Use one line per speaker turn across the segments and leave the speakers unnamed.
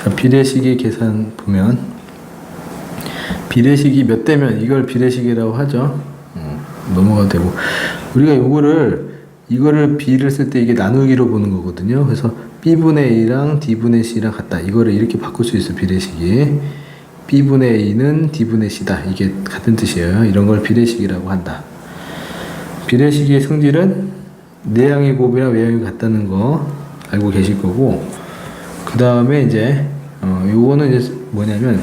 자, 비례식의 계산 보면 비례식이 몇 대면 이걸 비례식이라고 하죠. 넘어가도 되고, 우리가 이거를 b를 쓸 때 이게 나누기로 보는 거거든요. 그래서 b분의 a랑 d분의 c랑 같다. 이거를 이렇게 바꿀 수 있어. 비례식이 b분의 a는 d분의 c다. 이게 같은 뜻이에요. 이런 걸 비례식이라고 한다. 비례식의 성질은 내양의 곱이랑 외양이 같다는 거 알고 계실 거고, 그 다음에 이제 요거는 이제 뭐냐면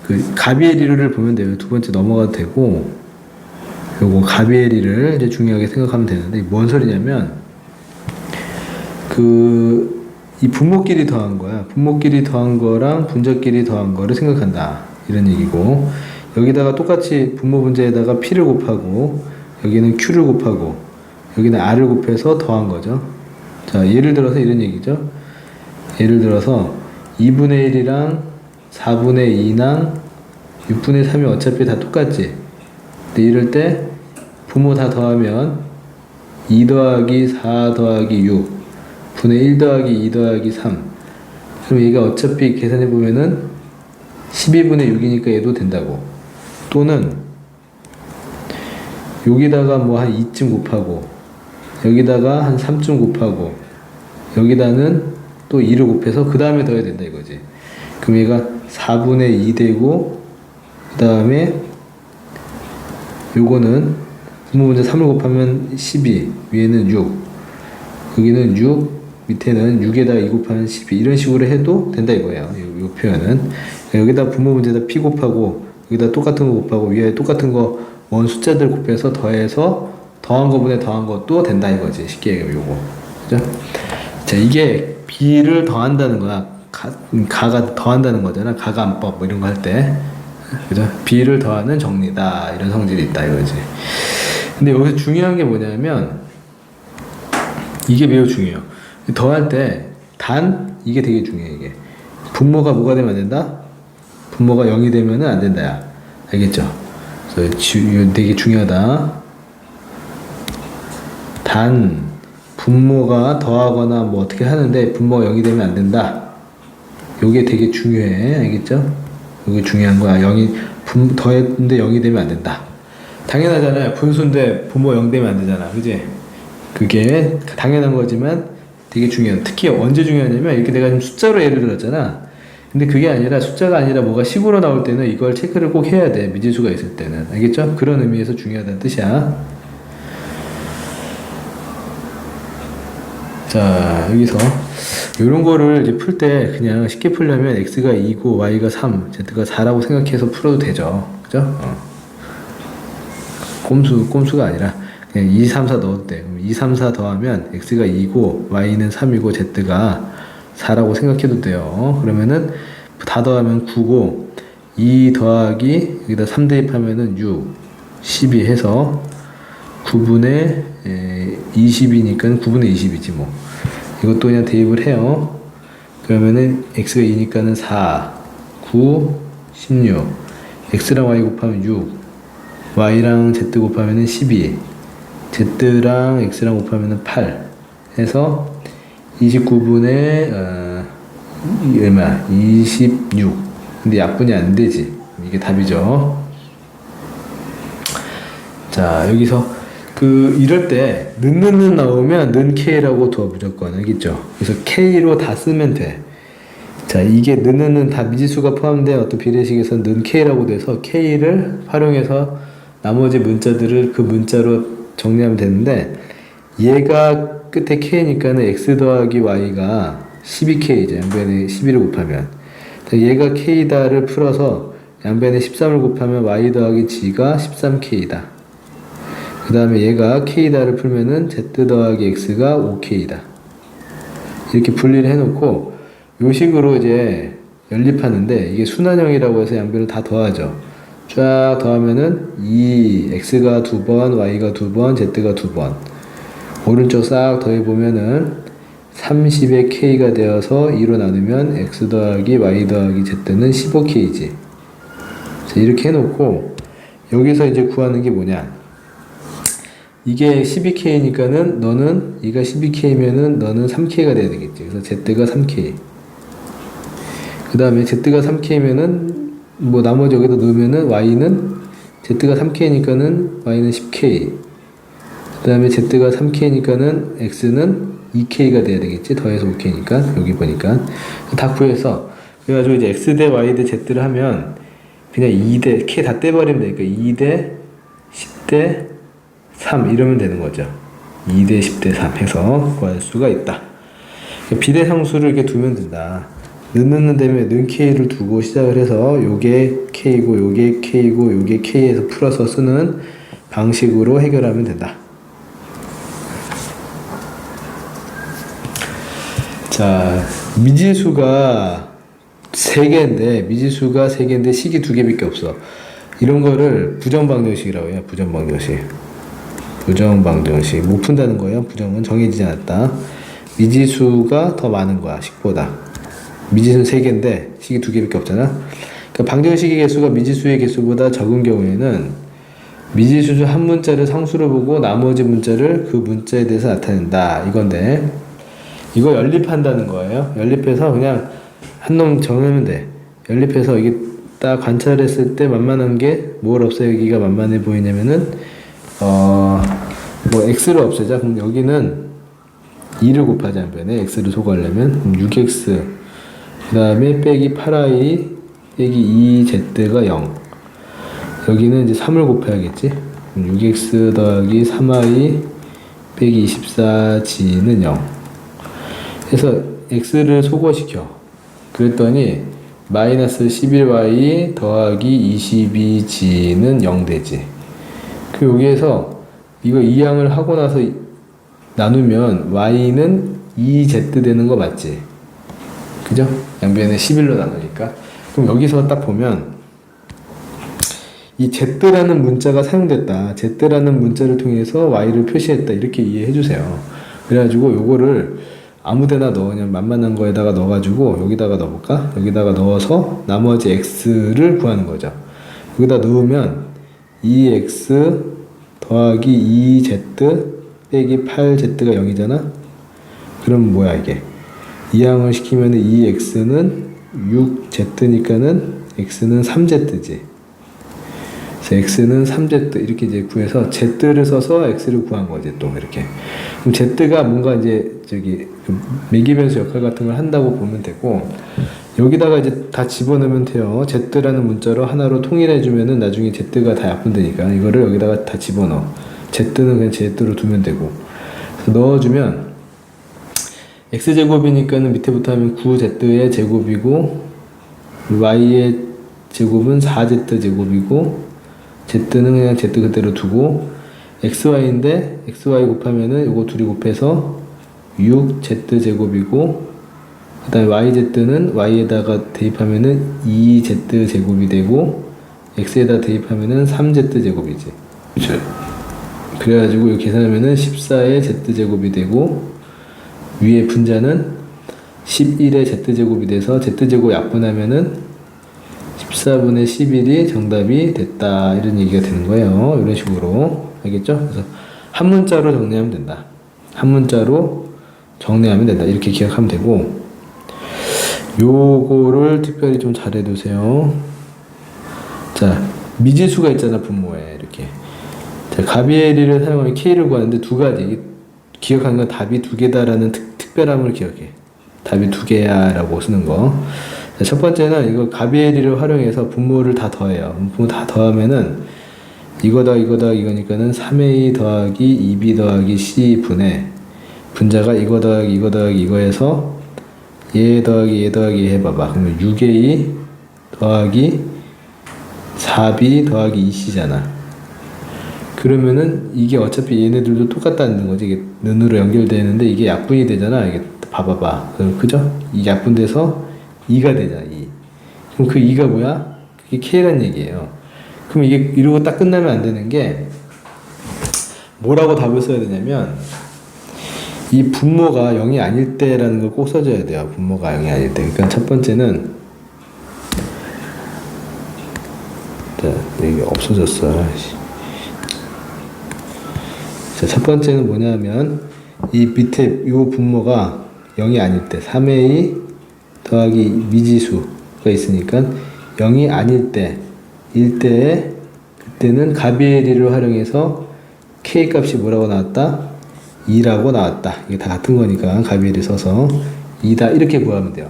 그 가비에리를 보면 돼요. 두 번째 넘어가도 되고, 요거 가비에리를 이제 중요하게 생각하면 되는데, 뭔 소리냐면 이 분모끼리 더한 거야. 분모끼리 더한 거랑 분자끼리 더한 거를 생각한다, 이런 얘기고, 여기다가 똑같이 분모 분자에다가 p를 곱하고 여기는 q를 곱하고 여기는 r을 곱해서 더한 거죠. 자, 예를 들어서 이런 얘기죠. 예를 들어서 2분의 1이랑 4분의 2랑 6분의 3이 어차피 다 똑같지. 근데 이럴 때 분모 다 더하면 2 더하기 4 더하기 6 분의 1 더하기 2 더하기 3. 그럼 얘가 어차피 계산해보면은 12분의 6이니까 얘도 된다고. 또는 여기다가 뭐 한 2쯤 곱하고 여기다가 한 3쯤 곱하고 여기다는 또 2를 곱해서 그 다음에 더해야 된다 이거지. 그럼 얘가 4분의 2 되고, 그 다음에 요거는 분모 문제 3을 곱하면 12, 위에는 6, 여기는 6, 밑에는 6에다 2 곱하면 12, 이런 식으로 해도 된다 이거예요. 요 표현은 여기다 분모 문제에다 p 곱하고 여기다 똑같은 거 곱하고 위에 똑같은 거 원 숫자들 곱해서 더해서 더한 거분에 더한 것도 된다 이거지. 쉽게 얘기하면 요거. 그죠? 자, 이게 b를 더한다는 거야. 가가 더한다는 거잖아. 가감법 뭐 이런 거 할 때. 그죠? b를 더하는 정리다. 이런 성질이 있다 이거지. 근데 여기서 중요한 게 뭐냐면 이게 매우 중요해요. 더할 때 이게 되게 중요해. 이게 분모가 뭐가 되면 안 된다? 분모가 0이 되면 안 된다 야. 알겠죠? 그래서 되게 중요하다. 분모가 더하거나 뭐 어떻게 하는데 분모가 0이 되면 안 된다. 요게 되게 중요해. 알겠죠? 요게 중요한 거야. 더했는데 0이 되면 안 된다. 당연하잖아요. 분수인데 분모 0 되면 안 되잖아. 그지? 그게 당연한 거지만 되게 중요해. 특히 언제 중요하냐면 이렇게 내가 지금 숫자로 예를 들었잖아. 근데 그게 아니라 숫자가 아니라 뭐가 식으로 나올 때는 이걸 체크를 꼭 해야 돼. 미지수가 있을 때는. 알겠죠? 그런 의미에서 중요하다는 뜻이야. 자, 여기서 이런 거를 이제 풀 때 그냥 쉽게 풀려면 x가 2고 y가 3, z가 4라고 생각해서 풀어도 되죠. 그죠? 꼼수가 아니라 그냥 2, 3, 4 넣어도 돼. 2, 3, 4 더하면 x가 2고 y는 3이고 z가 4라고 생각해도 돼요. 그러면은 다 더하면 9고 2 더하기 여기다 3 대입하면은 6, 12 해서 9분의 20이니까 9분의 20이지 뭐. 이것도 그냥 대입을 해요. 그러면은 x가 2니까는 4, 9, 16. x랑 y 곱하면 6, y랑 z 곱하면은 12, z랑 x랑 곱하면은 8 해서 29분의 얼마? 26. 근데 약분이 안 되지. 이게 답이죠. 자, 여기서 이럴 때 는 나오면 는 k라고 둬 무조건. 알겠죠? 그래서 k로 다 쓰면 돼. 자, 이게 는은 다 미지수가 포함된 어떤 비례식에서 는 k라고 돼서 k를 활용해서 나머지 문자들을 그 문자로 정리하면 되는데, 얘가 끝에 k니까는 x 더하기 y가 12k죠. 양변에 12를 곱하면. 얘가 k다를 풀어서 양변에 13을 곱하면 y 더하기 g가 13k다. 그 다음에 얘가 k다를 풀면은 z 더하기 x가 5k다. 이렇게 분리를 해놓고 요 식으로 이제 연립하는데, 이게 순환형이라고 해서 양변을 다 더하죠. 쫙 더하면은 x가 2번, y가 2번, z가 2번. 오른쪽 싹 더해보면은 30의 k가 되어서 2로 나누면 x 더하기 y 더하기 z는 15k지. 자, 이렇게 해놓고 여기서 이제 구하는 게 뭐냐, 이게 12k니까는 얘가 12k면은 너는 3k가 돼야 되겠지. 그래서 z가 3k. 그 다음에 z가 3k면은 뭐 나머지 여기다 넣으면은 y는 z가 3k니까는 y는 10k. 그 다음에 z가 3k니까는 x는 2k가 돼야 되겠지. 더해서 5k니까 여기 보니까 다 구해서 그래가지고 이제 x 대 y 대 z를 하면 그냥 2대 k 다 떼버리면 되니까 2대 10대 3 이러면 되는 거죠. 2대 10대 3 해서 구할 수가 있다. 비례상수를 이렇게 두면 된다. 넣는 다음에 는 k를 두고 시작을 해서 요게 k고 요게 k고 요게 k에서 풀어서 쓰는 방식으로 해결하면 된다. 자, 미지수가 3개인데 식이 2개밖에 없어. 이런 거를 부정방정식이라고 해요. 부정방정식. 못 푼다는 거예요. 부정은 정해지지 않았다. 미지수가 더 많은 거야, 식보다. 미지수는 3개인데 식이 2개밖에 없잖아. 그러니까 방정식의 개수가 미지수의 개수보다 적은 경우에는 미지수 중 한 문자를 상수로 보고 나머지 문자를 그 문자에 대해서 나타낸다. 이건데 이거 연립한다는 거예요. 연립해서 그냥 한 놈 정하면 돼. 연립해서 이게 딱 관찰했을 때 만만한 게 뭘 없애기가 만만해 보이냐면은 뭐 x를 없애자. 그럼 여기는 2를 곱하지 한 변에 x를 소거하려면 6x 그 다음에 빼기 8i 빼기 2z가 0. 여기는 이제 3을 곱해야겠지. 6x 더하기 3i 빼기 24g는 0. 그래서 x를 소거시켜. 그랬더니 마이너스 11y 더하기 22g는 0 되지. 그 여기에서 이거 이항을 하고 나서 나누면 y는 2z 되는 거 맞지? 그죠? 양변에 11로 나누니까. 그럼 여기서 딱 보면 이 z라는 문자가 사용됐다. z라는 문자를 통해서 y를 표시했다. 이렇게 이해해 주세요. 그래가지고 요거를 아무데나 넣어. 그냥 만만한 거에다가 넣어가지고 여기다가 넣어볼까? 여기다가 넣어서 나머지 x를 구하는 거죠. 여기다 넣으면 2x 더하기 2z 빼기 8z가 0이잖아? 그럼 뭐야 이게? 이항을 시키면 2x는 6z니까는 x는 3z지. 그래서 x는 3z 이렇게 이제 구해서 z를 써서 x를 구한 거지 또 이렇게. 그럼 z가 뭔가 이제 저기 매기변수 역할 같은 걸 한다고 보면 되고 여기다가 이제 다 집어넣으면 돼요. z라는 문자로 하나로 통일해 주면은 나중에 z가 다 약분되니까 이거를 여기다가 다 집어넣어. z는 그냥 z로 두면 되고. 그래서 넣어주면 x제곱이니까는 밑에부터 하면 9z의 제곱이고 y의 제곱은 4z 제곱이고 z는 그냥 z 그대로 두고 xy인데 xy 곱하면은 요거 둘이 곱해서 6z 제곱이고 그 다음에 yz는 y에다가 대입하면은 2z 제곱이 되고 x에다 대입하면은 3z 제곱이지. 그렇죠. 그래가지고 이렇게 계산하면은 14의 z 제곱이 되고 위에 분자는 11의 z 제곱이 돼서 z 제곱 약분하면은 14분의 11이 정답이 됐다. 이런 얘기가 되는 거예요. 이런 식으로. 알겠죠? 그래서 한 문자로 정리하면 된다. 한 문자로 정리하면 된다. 이렇게 기억하면 되고 요거를 특별히 좀 잘해 두세요. 자, 미지수가 있잖아. 분모에 이렇게. 자, 가비에리를 사용하면 k를 구하는데 두 가지. 기억하는 건 답이 두 개다라는 특별함을 기억해. 답이 두 개야 라고 쓰는 거. 자, 첫 번째는 이거 가비에리를 활용해서 분모를 다 더해요. 분모 다 더하면은 이거다 이거니까는 3a 더하기 2b 더하기 c 분의 분자가 이거 더하기 이거에서 얘 더하기 얘 해봐봐. 그러면 6a 더하기 4b 더하기 2c잖아. 그러면은 이게 어차피 얘네들도 똑같다는 거지. 이게 는으로 연결되는데 이게 약분이 되잖아. 이게 봐봐봐. 그죠? 이 약분돼서 2가 되잖아. 2. 그럼 그 2가 뭐야? 그게 k란 얘기예요. 그럼 이게 이러고 딱 끝나면 안 되는 게 뭐라고 답을 써야 되냐면 이 분모가 0이 아닐 때라는 걸 꼭 써줘야 돼요. 분모가 0이 아닐 때. 그러니까 첫 번째는 자, 이게 없어졌어. 자, 첫 번째는 뭐냐면 이 밑에 이 분모가 0이 아닐 때 3a 더하기 미지수 있으니까 0이 아닐 때, 그때는 가비에리를 활용해서 k 값이 뭐라고 나왔다? 2라고 나왔다. 이게 다 같은 거니까 가비에리 써서 2다 이렇게 구하면 돼요.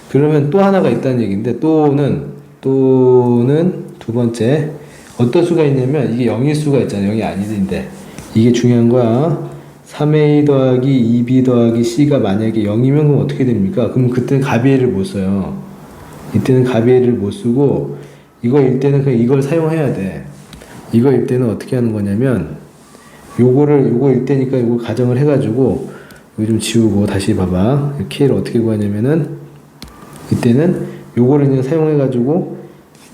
그러면 또 하나가 있다는 얘기인데 또는 두 번째 어떤 수가 있냐면 이게 0일 수가 있잖아요. 0이 아닌데 이게 중요한 거야. 3a 더하기 2b 더하기 c가 만약에 0이면 그럼 어떻게 됩니까? 그럼 그때는 가비에리를 못 써요. 이때는 가비에리를 못 쓰고 이거일 때는 그냥 이걸 사용해야 돼. 이거일 때는 어떻게 하는 거냐면 요거일 때니까 요거 가정을 해가지고 이거 좀 지우고 다시 봐봐. k를 어떻게 구하냐면은 이때는 요거를 그냥 사용해가지고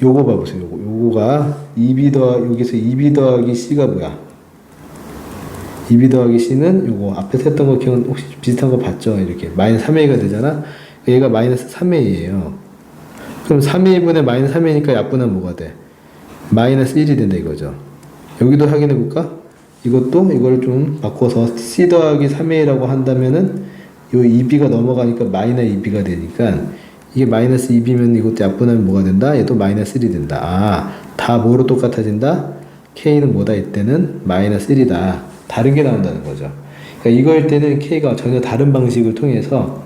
요거 봐보세요. 요거가 2b 여기서 2b 더하기 c가 뭐야? 2b 더하기 c는 요거 앞에서 했던 거 기억 혹시 비슷한 거 봤죠? 이렇게 마이너스 3a가 되잖아. 얘가 마이너스 3a예요. 그럼 3a분의 마이너스 3a니까 약분하면 뭐가 돼? 마이너스 1이 된다 이거죠. 여기도 확인해 볼까? 이것도 이걸 좀 바꿔서 c 더하기 3a라고 한다면은 요 2b가 넘어가니까 마이너스 2b가 되니까 이게 마이너스 2b면 이것도 약분하면 뭐가 된다? 얘도 마이너스 1이 된다. 아, 다 뭐로 똑같아진다? k는 뭐다? 이때는 마이너스 1이다. 다른 게 나온다는 거죠. 그러니까 이거일 때는 k가 전혀 다른 방식을 통해서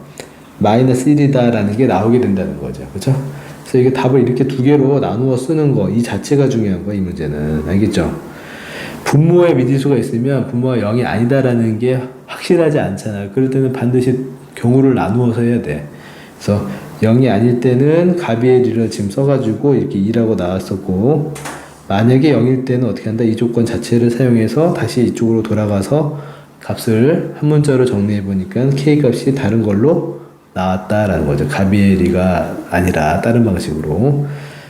마이너스 1이다 라는 게 나오게 된다는 거죠. 그렇죠? 그래서 이게 답을 이렇게 두 개로 나누어 쓰는 거, 이 자체가 중요한 거야, 이 문제는. 알겠죠? 분모에 미지수가 있으면 분모가 0이 아니다라는 게 확실하지 않잖아. 그럴 때는 반드시 경우를 나누어서 해야 돼. 그래서 0이 아닐 때는 가비에리를 지금 써가지고 이렇게 2라고 나왔었고, 만약에 0일 때는 어떻게 한다? 이 조건 자체를 사용해서 다시 이쪽으로 돌아가서 값을 한 문자로 정리해 보니까 k 값이 다른 걸로 나왔다라는 거죠. 가비에리가 아니라 다른 방식으로.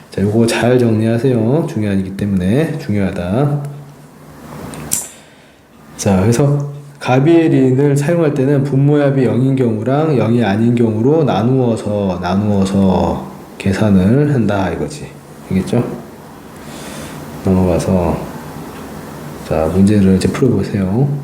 자, 요거 잘 정리하세요. 중요하기 때문에 중요하다. 자, 그래서 가비에린을 사용할 때는 분모합이 0인 경우랑 0이 아닌 경우로 나누어서 계산을 한다 이거지. 알겠죠? 넘어가서 자, 문제를 이제 풀어보세요.